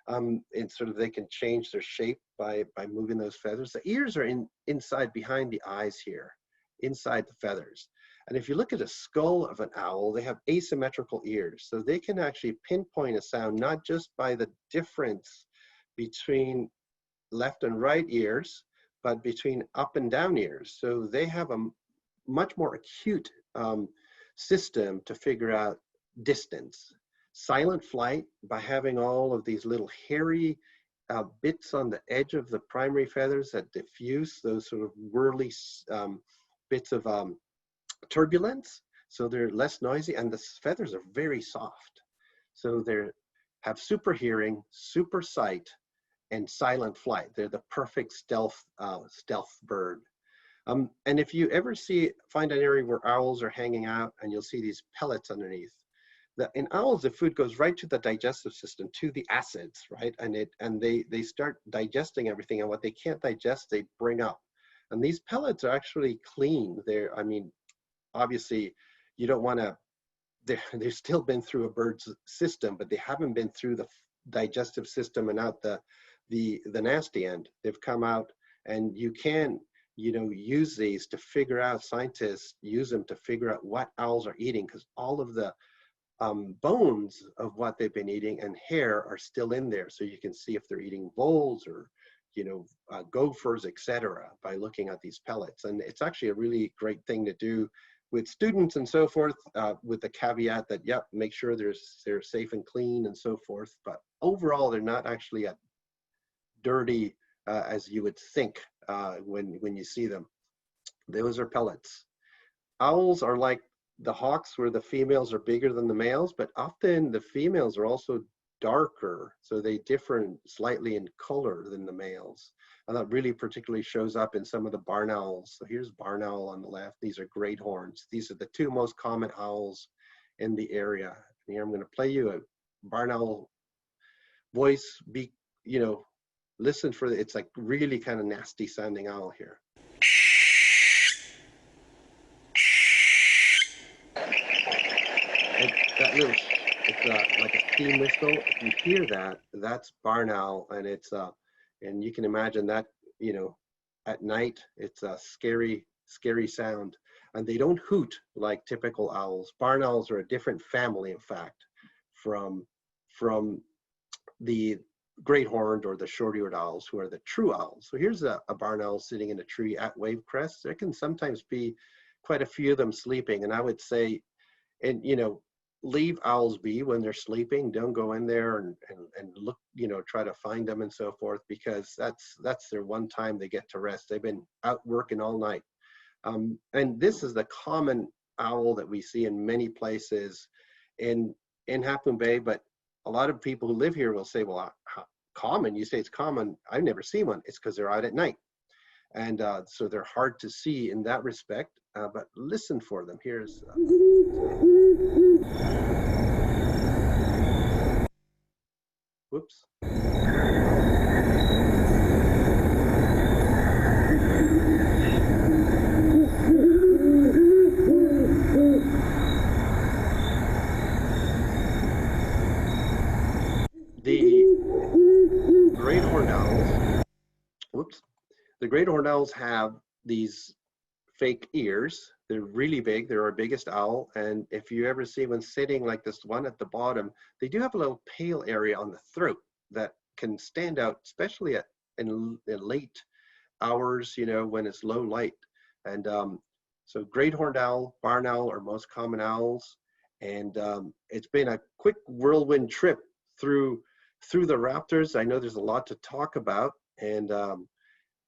And sort of they can change their shape by moving those feathers. The ears are inside behind the eyes here, inside the feathers. And if you look at a skull of an owl, they have asymmetrical ears. So they can actually pinpoint a sound, not just by the difference between left and right ears, but between up and down ears. So they have a much more acute system to figure out distance. Silent flight, by having all of these little hairy bits on the edge of the primary feathers that diffuse those sort of whirly bits of turbulence, so they're less noisy, and the feathers are very soft. So they have super hearing, super sight, and silent flight. They're the perfect stealth bird. And if you ever find an area where owls are hanging out, and you'll see these pellets underneath. In owls, the food goes right to the digestive system, to the acids, right? And they start digesting everything, and what they can't digest, they bring up. And these pellets are actually clean. I mean, obviously, you don't want to. They've still been through a bird's system, but they haven't been through the digestive system and out the nasty end. They've come out, and you can, you know, use these to figure out. Scientists use them to figure out what owls are eating, because all of the bones of what they've been eating and hair are still in there, so you can see if they're eating voles or, you know, gophers, etc., by looking at these pellets. And it's actually a really great thing to do with students and so forth, with the caveat that, yep, make sure they're safe and clean and so forth. But overall, they're not actually as dirty as you would think when you see them. Those are pellets. Owls are like the hawks, where the females are bigger than the males, but often the females are also darker, so they differ slightly in color than the males. And that really particularly shows up in some of the barn owls. So here's barn owl on the left. These are great horns. These are the two most common owls in the area. And here I'm going to play you a barn owl voice. You know, listen for it's like really kind of nasty sounding owl here. It's like a steam whistle. If you hear that, that's barn owl, and it's and you can imagine that, you know, at night it's a scary sound. And they don't hoot like typical owls. Barn owls are a different family, in fact, from the great horned or the short-eared owls, who are the true owls. So here's a barn owl sitting in a tree at Wavecrest. There can sometimes be quite a few of them sleeping, and I would say, and you know, leave owls be when they're sleeping. Don't go in there and look, you know, try to find them and so forth, because that's their one time they get to rest. They've been out working all night. And this is the common owl that we see in many places in Half Moon Bay, but a lot of people who live here will say, well, common? You say it's common. I've never seen one. It's because they're out at night. And so they're hard to see in that respect, but listen for them. Here's... whoops. The great horned owls, whoops. The great horned owls have these fake ears. They're really big. They're our biggest owl. And if you ever see one sitting like this one at the bottom, they do have a little pale area on the throat that can stand out, especially in late hours, you know, when it's low light. And so great horned owl, barn owl are most common owls. And it's been a quick whirlwind trip through the raptors. I know there's a lot to talk about, and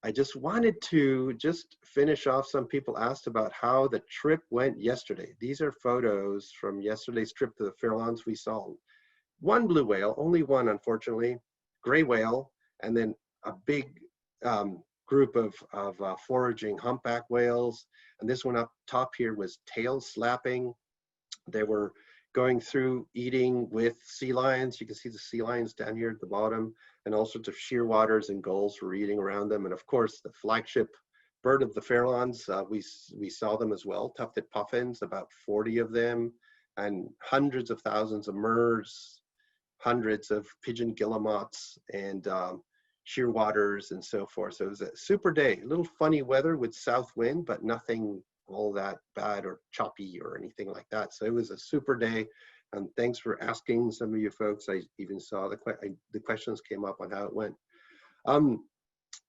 I just wanted to just finish off. Some people asked about how the trip went yesterday. These are photos from yesterday's trip to the Farallones. We saw one blue whale, only one unfortunately, gray whale, and then a big group of foraging humpback whales. And this one up top here was tail slapping. They were going through eating with sea lions. You can see the sea lions down here at the bottom, and all sorts of shearwaters and gulls were eating around them. And of course, the flagship bird of the Farallones, we saw them as well, tufted puffins, about 40 of them, and hundreds of thousands of murres, hundreds of pigeon guillemots, and shearwaters and so forth. So it was a super day. A little funny weather with south wind, but nothing all that bad or choppy or anything like that. So it was a super day. And thanks for asking, some of you folks. I even saw the questions came up on how it went.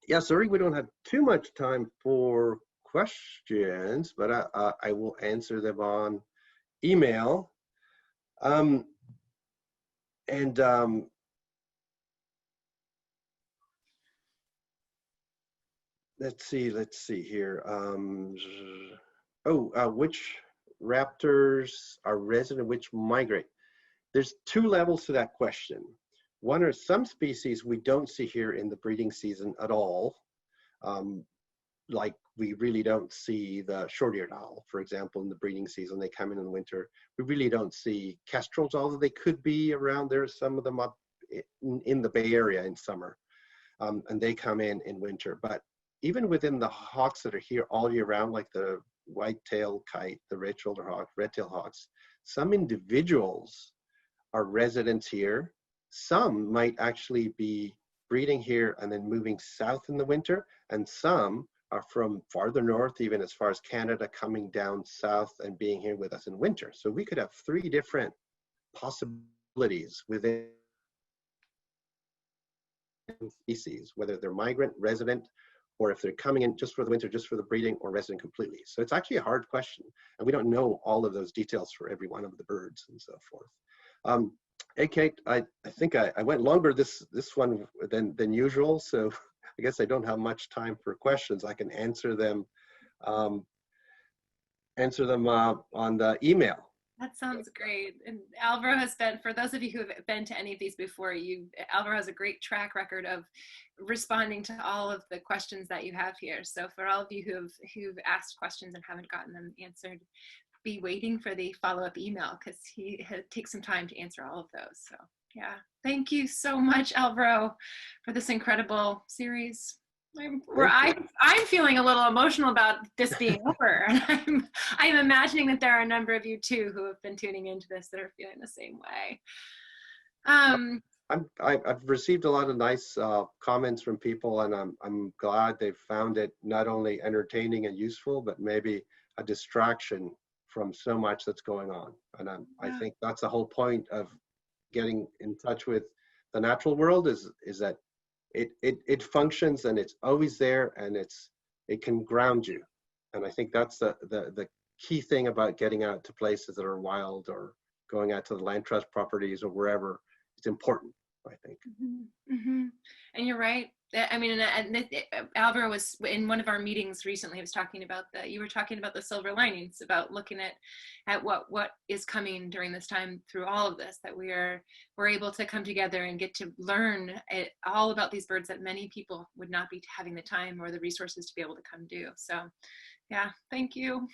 Yeah, sorry, we don't have too much time for questions, but I will answer them on email. Let's see here. Which raptors are resident, which migrate? There's two levels to that question. One are some species we don't see here in the breeding season at all. Like we really don't see the short-eared owl, for example, in the breeding season. They come in the winter. We really don't see kestrels, although they could be around there. Some of them up in the Bay Area in summer, and they come in winter. But even within the hawks that are here all year round, like the white-tailed kite, the red-shouldered hawk, red-tailed hawks, some individuals are residents here. Some might actually be breeding here and then moving south in the winter, and some are from farther north, even as far as Canada, coming down south and being here with us in winter. So we could have three different possibilities within species, whether they're migrant, resident, or if they're coming in just for the winter, just for the breeding, or resident completely. So it's actually a hard question, and we don't know all of those details for every one of the birds and so forth. Hey, Kate, I think I went longer this one than usual, so I guess I don't have much time for questions. I can answer them on the email. That sounds great. And Alvaro has been, for those of you who have been to any of these before, Alvaro has a great track record of responding to all of the questions that you have here. So for all of you who've asked questions and haven't gotten them answered, be waiting for the follow-up email, because he takes some time to answer all of those. So yeah, thank you so much, Alvaro, for this incredible series. I'm feeling a little emotional about this being over. And I'm imagining that there are a number of you too who have been tuning into this that are feeling the same way. I've received a lot of nice comments from people, and I'm glad they found it not only entertaining and useful, but maybe a distraction from so much that's going on. And I think that's the whole point of getting in touch with the natural world, is that it functions and it's always there, and it can ground you. And I think that's the key thing about getting out to places that are wild, or going out to the land trust properties or wherever. It's important, I think. Mm-hmm. Mm-hmm. And you're right. I mean, Alvaro was in one of our meetings recently. He was talking about you were talking about the silver linings, about looking at what is coming during this time through all of this, that we're able to come together and get to learn all about these birds that many people would not be having the time or the resources to be able to come do. So yeah, thank you.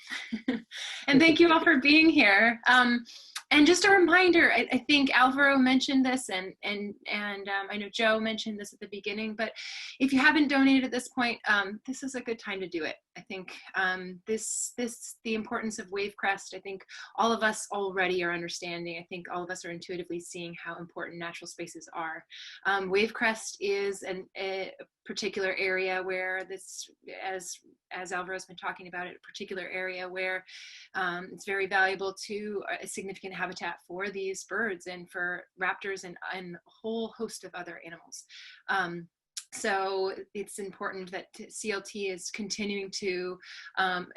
And thank you all for being here. And just a reminder, I think Alvaro mentioned this, and I know Joe mentioned this at the beginning, but if you haven't donated at this point, this is a good time to do it. I think the importance of Wavecrest, I think all of us already are understanding. I think all of us are intuitively seeing how important natural spaces are. Wavecrest is a particular area where this, as Alvaro's been talking about it, a particular area where it's very valuable to a significant habitat for these birds and for raptors and a whole host of other animals. So it's important that CLT is continuing to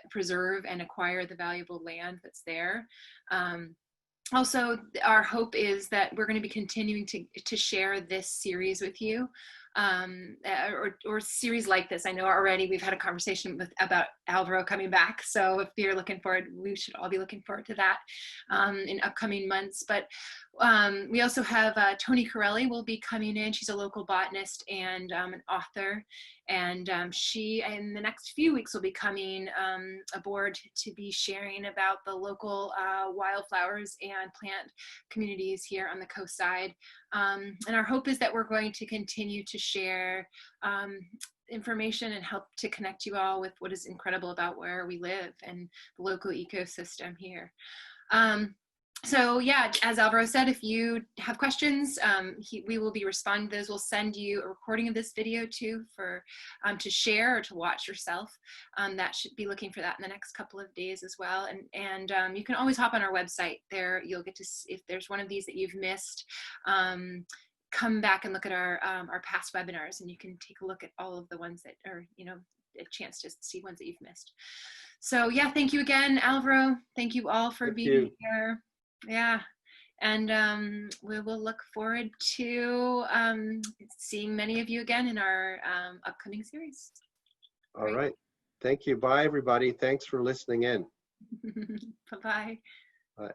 preserve and acquire the valuable land that's there. Also, our hope is that we're going to be continuing to share this series with you, or series like this. I know already we've had a conversation about Alvaro coming back, so if you're looking forward, we should all be looking forward to that in upcoming months. But we also have Toni Corelli will be coming in. She's a local botanist and an author, and she in the next few weeks will be coming aboard to be sharing about the local wildflowers and plant communities here on the coast side. And our hope is that we're going to continue to share information and help to connect you all with what is incredible about where we live and the local ecosystem here. So yeah, as Alvaro said, if you have questions, we will be responding to those. We'll send you a recording of this video too for to share or to watch yourself. That should be looking for that in the next couple of days as well. And you can always hop on our website. There you'll get to see if there's one of these that you've missed. Come back and look at our past webinars, and you can take a look at all of the ones that are, you know, a chance to see ones that you've missed. So yeah, thank you again, Alvaro. Thank you all for being here. Yeah, and we will look forward to seeing many of you again in our upcoming series. All right. Thank you. Bye, everybody. Thanks for listening in. Bye-bye. Bye.